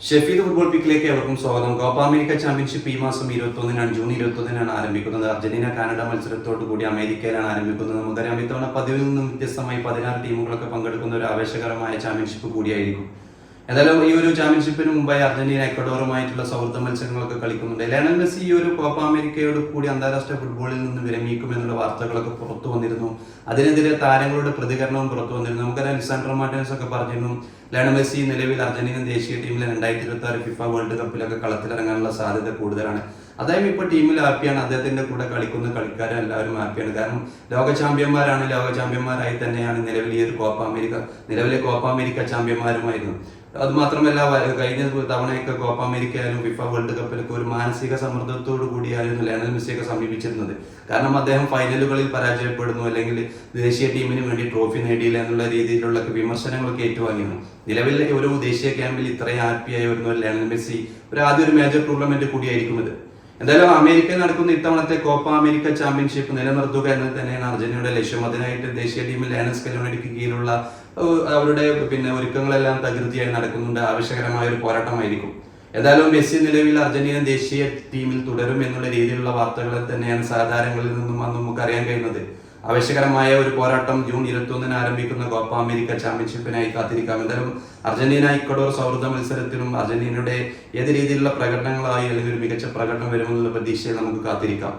Shefeed football പിക്കിലേക്ക് എവർക്കും സ്വാഗതം. Copa America championship ഈ മാസം 21-നാണ്, ജൂൺ 21-നാണ് ആരംഭിക്കുന്നത്. അർജന്റീന കാനഡ മത്സരത്തോടു കൂടി അമേരിക്കയിലാണ് ആരംഭിക്കുന്നത്. നമുക്കറിയാം, ഇത്തവണ പതിവിൽ നിന്നും വ്യത്യസ്തമായി 16 ടീമുകളൊക്കെ പങ്കെടുക്കുന്ന ഒരു ആവേശകരമായ ചാമ്പ്യൻഷിപ്പ് കൂടിയായിരിക്കും. ഏതായാലും ഈ ഒരു ചാമ്പ്യൻഷിപ്പിന് മുമ്പായി അർജന്റീന എക്വഡോറുമായിട്ടുള്ള സൗഹൃദ മത്സരങ്ങളൊക്കെ കളിക്കുന്നുണ്ട്. ലയണൽ മെസ്സി ഈ ഒരു കോപ്പ അമേരിക്കയോട് കൂടി അന്താരാഷ്ട്ര ഫുട്ബോളിൽ നിന്ന് വിരമിക്കുമെന്നുള്ള വാർത്തകളൊക്കെ പുറത്തു വന്നിരുന്നു. അതിനെതിരെ താരങ്ങളുടെ പ്രതികരണവും പുറത്തു വന്നിരുന്നു. നമുക്കറിയാം, ലിസാൻഡ്രോ മാർട്ടിനസ് ഒക്കെ പറഞ്ഞിരുന്നു ലയണൽ മെസ്സി നിലവിൽ അർജന്റീനൻ ദേശീയ ടീമിലെ 2026 ഫിഫ വേൾഡ് കപ്പിലൊക്കെ കളത്തിലിറങ്ങാനുള്ള സാധ്യത കൂടുതലാണ്. അദ്ദേഹം ഇപ്പോൾ ടീമിൽ ഹാപ്പിയാണ്. അദ്ദേഹത്തിന്റെ കൂടെ കളിക്കുന്ന കളിക്കാരും എല്ലാവരും ഹാപ്പിയാണ്. കാരണം ലോക ചാമ്പ്യന്മാരാണ്. ലോക ചാമ്പ്യന്മാരായി തന്നെയാണ് നിലവിൽ ഈ ഒരു നിലവിലെ കോപ്പ അമേരിക്ക ചാമ്പ്യന്മാരുമായിരുന്നു. അത് മാത്രമല്ല, കഴിഞ്ഞ തവണയൊക്കെ കോപ്പ അമേരിക്ക ആയാലും ഫിഫ വേൾഡ് കപ്പിലൊക്കെ ഒരു മാനസിക സമ്മർദ്ദത്തോടു കൂടിയായിരുന്നു ലയണൽ മെസ്സിയൊക്കെ സമീപിച്ചിരുന്നത്. കാരണം അദ്ദേഹം ഫൈനലുകളിൽ പരാജയപ്പെടുന്നു, അല്ലെങ്കിൽ ദേശീയ ടീമിന് വേണ്ടി ട്രോഫി നേടിയില്ല എന്നുള്ള രീതിയിലുള്ള വിമർശനങ്ങളൊക്കെ ഏറ്റുവാങ്ങിയിരുന്നു. നിലവിൽ ഒരു ദേശീയ ക്യാമ്പിൽ ഇത്രയും ഹാപ്പിയായി വരുന്ന ലയണൽ മെസ്സി ആദ്യ ഒരു മേജർ ടൂർണമെന്റ് കൂടിയായിരിക്കും ഇത്. എന്തായാലും അമേരിക്കയിൽ നടക്കുന്ന ഇത്തവണത്തെ കോപ്പ അമേരിക്ക ചാമ്പ്യൻഷിപ്പ് നിലനിർത്തുക എന്നത് തന്നെയാണ് അർജന്റീനയുടെ ലക്ഷ്യം. അതിനായിട്ട് ദേശീയ ടീമിൽ ലയണൽ സ്കലോണിക്ക് കീഴിലുള്ള അവരുടെ ഒരുക്കങ്ങളെല്ലാം തകൃതിയായി നടക്കുന്നുണ്ട്. ആവശ്യകരമായ ഒരു പോരാട്ടമായിരിക്കും. ഏതായാലും മെസ്സി നിലവിൽ അർജന്റീന ദേശീയ ടീമിൽ തുടരും എന്നുള്ള രീതിയിലുള്ള വാർത്തകൾ തന്നെയാണ് സഹതാരങ്ങളിൽ നിന്നും നമുക്ക് അറിയാൻ കഴിയുന്നത്. ആവശ്യകരമായ ഒരു പോരാട്ടം ജൂൺ 21-ന് ആരംഭിക്കുന്ന കോപ്പ അമേരിക്ക ചാമ്പ്യൻഷിപ്പിനായി കാത്തിരിക്കാം. എന്തായാലും അർജന്റീന ഇക്വഡോർ സൗഹൃദ മത്സരത്തിലും അർജന്റീനയുടെ ഏത് രീതിയിലുള്ള പ്രകടനങ്ങളായി അല്ലെങ്കിൽ ഒരു മികച്ച പ്രകടനം വരുമെന്നുള്ള പ്രതീക്ഷയിൽ നമുക്ക് കാത്തിരിക്കാം.